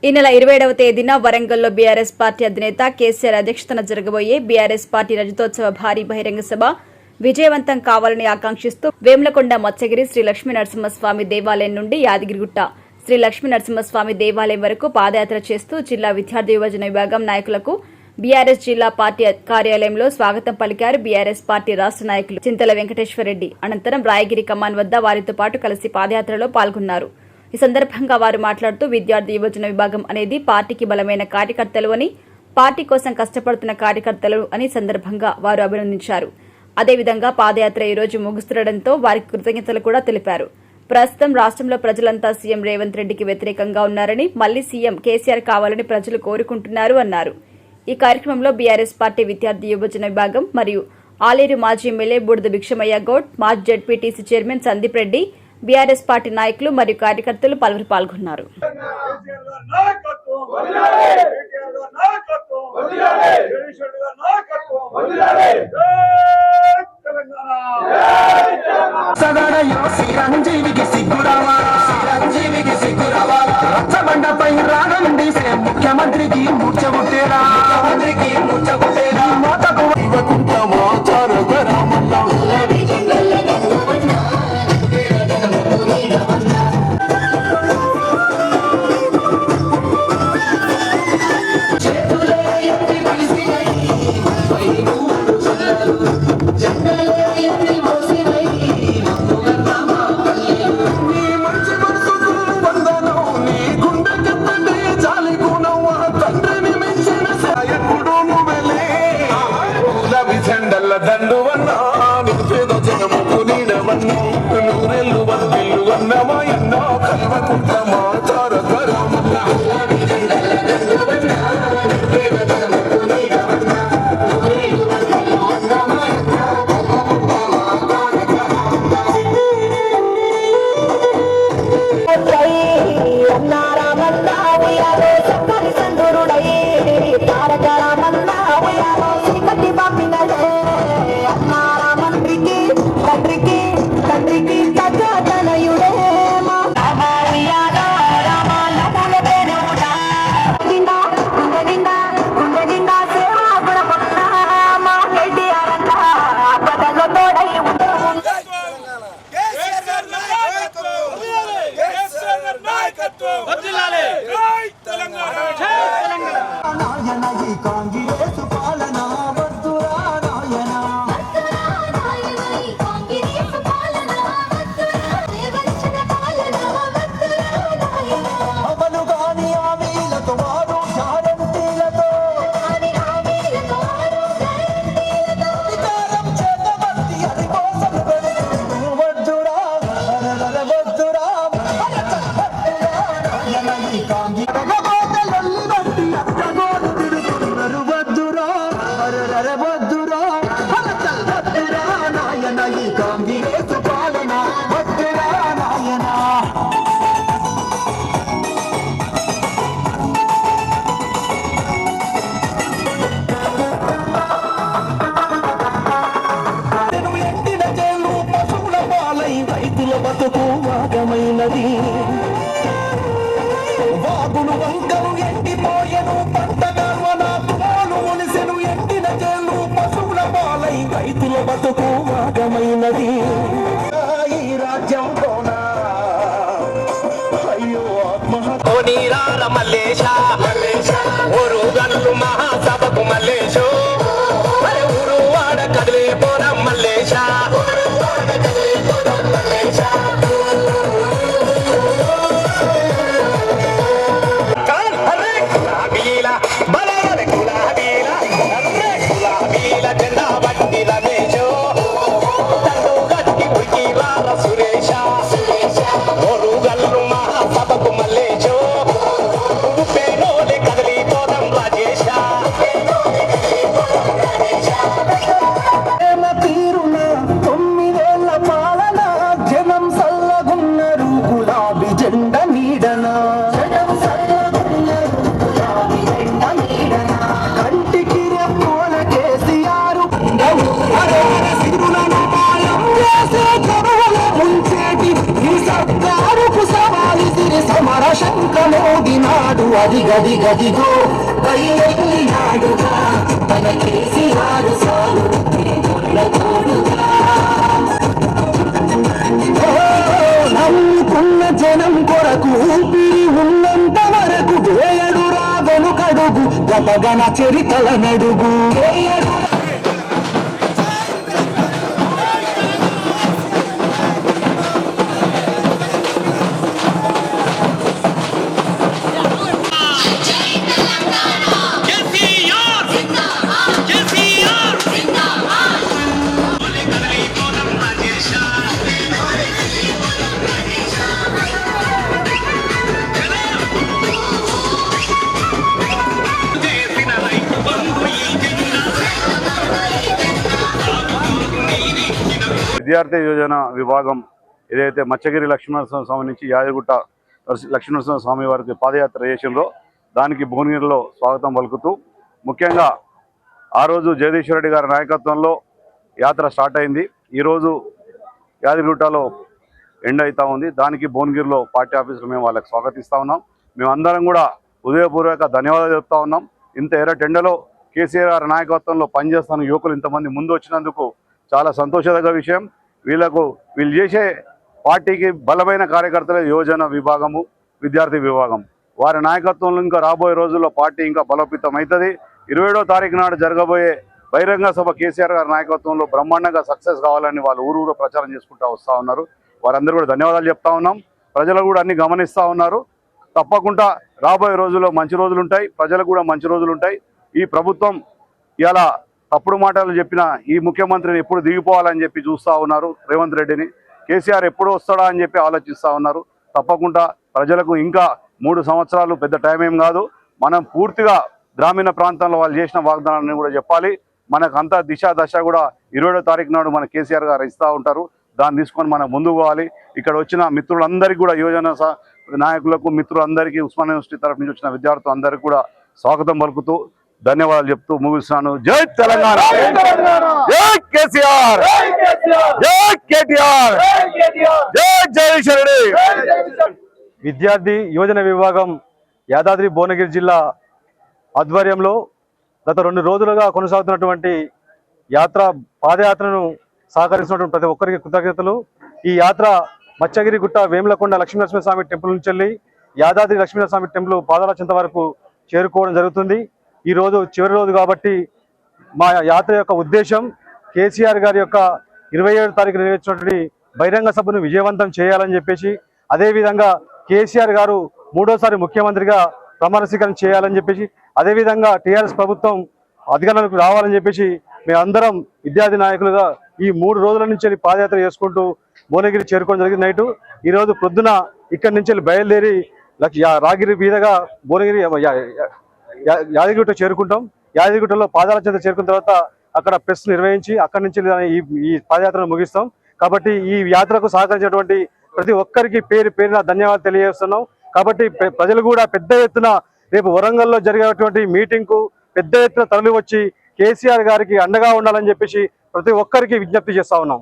ఈ నెల 27వ తేదీన వరంగల్లో బీఆర్ఎస్ పార్టీ అధినేత కేసీఆర్ అధ్యక్షతన జరగబోయే బీఆర్ఎస్ పార్టీ రజతోత్సవ భారీ బహిరంగ సభ విజయవంతం కావాలని ఆకాంక్షిస్తూ వేములకొండ మత్స్యగిరి శ్రీ లక్ష్మీ నరసింహస్వామి దేవాలయం నుండి యాదగిరిగుట్ట శ్రీ లక్ష్మీ నరసింహస్వామి దేవాలయం వరకు పాదయాత్ర చేస్తూ జిల్లా విద్యార్థి యువజన విభాగం నాయకులకు బీఆర్ఎస్ జిల్లా పార్టీ కార్యాలయంలో స్వాగతం పలికారు బీఆర్ఎస్ పార్టీ రాష్ట్ర నాయకులు చింతల వెంకటేశ్వరరెడ్డి. అనంతరం రాయగిరి కమాన్ వద్ద వారితో పాటు కలిసి పాదయాత్రలో పాల్గొన్నారు. ఈ సందర్భంగా వారు మాట్లాడుతూ విద్యార్థి యువజన విభాగం అనేది పార్టీకి బలమైన కార్యకర్తలు అని, పార్టీ కోసం కష్టపడుతున్న కార్యకర్తలు అని సందర్భంగా వారు అభినందించారు. అదేవిధంగా పాదయాత్ర ఈ రోజు ముగుస్తుండటంతో వారికి కృతజ్ఞతలు కూడా తెలిపారు. ప్రస్తుతం రాష్ట్రంలో ప్రజలంతా సీఎం రేవంత్ రెడ్డికి వ్యతిరేకంగా ఉన్నారని, మళ్లీ సీఎం కేసీఆర్ కావాలని ప్రజలు కోరుకుంటున్నారు అన్నారు. ఈ కార్యక్రమంలో బీఆర్ఎస్ పార్టీ విద్యార్థి యువజన విభాగం మరియు ఆలేరు మాజీ ఎమ్మెల్యే బూడిద భిక్షమయ్య గౌడ్, మాజీ ZPTC chairman Sandeep Reddy, BRS party నాయకులు మరియు కార్యకర్తలు పలువురు పాల్గొన్నారు. ముఖ్యమంత్రికి దండువన్నా నిరుపేద జనముకు నీడవన్నా నూరెళ్ళు వందిల్లు అన్నమా ఎన్నో కల్వకుంటమా తారకరామన్నా బతుకు వాగమైనది వాగులు వంకలు ఎండిపోయెను పంటగాల్వన తువాలు మునిసెను ఎండిన చేలు పశువుల పాలై రైతుల బతుకు వాగమైనది. ఈ రాజ్యం కోనా అయ్యో ఆత్మహత్య నీరాల మల్లేశ ఓరు గల్లు మహాసభకు మల్లేశో ఊరు వాడ కదిలే పోరం మల్లేశ నాడు అది గది గదిగో బయలునాడుగా మన కేసీఆర్ సాగు తోడుగా నమ్ముకున్న జనం కొరకు ఊపిరి ఉన్నంత వరకు వేయడు రాగను కడుగు గతగన చరితల నడుగు విద్యార్థి యోజన విభాగం ఏదైతే మచ్చగిరి లక్ష్మీనరసింహ స్వామి నుంచి యాదగిరిగుట్ట లక్ష్మీనరసింహ స్వామి వారికి పాదయాత్ర చేసిందో దానికి భువనగిరిలో స్వాగతం పలుకుతూ ముఖ్యంగా ఆ రోజు జగదీశ్వర రెడ్డి గారి నాయకత్వంలో యాత్ర స్టార్ట్ అయింది. ఈరోజు యాదగిరిగుట్టలో ఎండ్ అవుతా ఉంది. దానికి భువనగిరిలో పార్టీ ఆఫీసులో మేము వాళ్ళకి స్వాగతిస్తూ ఉన్నాం. మేమందరం కూడా హృదయపూర్వక ధన్యవాదాలు చెప్తా ఉన్నాం. ఇంత ఎర్రటి ఎండలో కేసీఆర్ గారి నాయకత్వంలో పనిచేస్తున్న యువకులు ఇంతమంది ముందు వచ్చినందుకు చాలా సంతోషదగ్గ విషయం. వీళ్ళు చేసే పార్టీకి బలమైన కార్యకర్తలే యువజన విభాగము, విద్యార్థి విభాగం. వారి నాయకత్వంలో ఇంకా రాబోయే రోజుల్లో పార్టీ ఇంకా బలోపేతం అవుతుంది. 27వ తారీఖు నాడు జరగబోయే బహిరంగ సభ కేసీఆర్ గారి నాయకత్వంలో బ్రహ్మాండంగా సక్సెస్ కావాలని వాళ్ళు ఊరు ప్రచారం చేసుకుంటూ వస్తూ ఉన్నారు. వారందరూ కూడా ధన్యవాదాలు చెప్తా ఉన్నాం. ప్రజలు కూడా అన్ని గమనిస్తూ ఉన్నారు. తప్పకుండా రాబోయే రోజుల్లో మంచి రోజులు ఉంటాయి, ప్రజలకు కూడా మంచి రోజులు ఉంటాయి. ఈ ప్రభుత్వం ఇలా తప్పుడు మాటలు చెప్పిన ఈ ముఖ్యమంత్రిని ఎప్పుడు దిగిపోవాలని చెప్పి చూస్తూ ఉన్నారు. రేవంత్ రెడ్డిని కేసీఆర్ ఎప్పుడు వస్తాడా అని చెప్పి ఆలోచిస్తూ ఉన్నారు. తప్పకుండా ప్రజలకు ఇంకా 3 సంవత్సరాలు పెద్ద టైం ఏం కాదు. మనం పూర్తిగా గ్రామీణ ప్రాంతాల్లో వాళ్ళు చేసిన వాగ్దానాన్ని కూడా చెప్పాలి. మనకు అంతా దిశ దశ కూడా 27వ తారీఖు నాడు మన కేసీఆర్ గారు ఇస్తూ ఉంటారు. దాన్ని తీసుకొని మనం ముందుకు పోవాలి. ఇక్కడ వచ్చిన మిత్రులందరికీ కూడా యువజన నాయకులకు మిత్రులందరికీ ఉస్మానియా యూనివర్సిటీ తరఫు నుంచి వచ్చిన విద్యార్థులందరికీ కూడా స్వాగతం పలుకుతూ ధన్యవాదాలు చెప్తూ ముగిస్తున్నాను. జై తెలంగాణ, జై కేసీఆర్, జై కేటీఆర్, జై జగదీశ్వర రెడ్డి. విద్యార్థి యువజన విభాగం యాదాద్రి భువనగిరి జిల్లా ఆధ్వర్యంలో గత 2 రోజులుగా కొనసాగుతున్నటువంటి పాదయాత్రను సహకరిస్తున్నటువంటి ప్రతి ఒక్కరికి కృతజ్ఞతలు. ఈ యాత్ర మచ్చగిరిగుట్ట వేములకొండ లక్ష్మీనరసింహస్వామి టెంపుల్ నుంచి వెళ్ళి యాదాద్రి లక్ష్మీనరసింహస్వామి టెంపుల్ పాదాల చెంత వరకు చేరుకోవడం జరుగుతుంది. ఈ రోజు చివరి రోజు కాబట్టి మా యాత్ర యొక్క ఉద్దేశం కేసీఆర్ గారి యొక్క 27వ తారీఖు నిర్వహించినటువంటి బహిరంగ సభను విజయవంతం చేయాలని చెప్పేసి, అదేవిధంగా కేసీఆర్ గారు 3వసారి ముఖ్యమంత్రిగా ప్రమాణ స్వీకారం చేయాలని చెప్పేసి, అదేవిధంగా టీఆర్ఎస్ ప్రభుత్వం అధికారంలోకి రావాలని చెప్పేసి మేమందరం విద్యార్థి నాయకులుగా ఈ 3 రోజుల నుంచి పాదయాత్ర చేసుకుంటూ భువనగిరి చేరుకోవడం జరిగింది. నైటు ఈరోజు పొద్దున ఇక్కడి నుంచి బయలుదేరి రాగిరి మీదుగా భువనగిరి యాదగిరిగుట్ట చేరుకుంటాం. యాదగిరిగుట్టలో పాదాల చెంత చేరుకున్న తర్వాత అక్కడ ప్రెస్ నిర్వహించి అక్కడి నుంచి ఈ పాదయాత్రను ముగిస్తాం. కాబట్టి ఈ యాత్రకు సహకరించినటువంటి ప్రతి ఒక్కరికి పేరున ధన్యవాదాలు తెలియజేస్తున్నాం. కాబట్టి ప్రజలు కూడా పెద్ద ఎత్తున రేపు వరంగల్లో జరిగేటువంటి మీటింగ్కు పెద్ద ఎత్తున తరలి వచ్చి కేసీఆర్ గారికి అండగా ఉండాలని చెప్పేసి ప్రతి ఒక్కరికి విజ్ఞప్తి చేస్తా ఉన్నాం.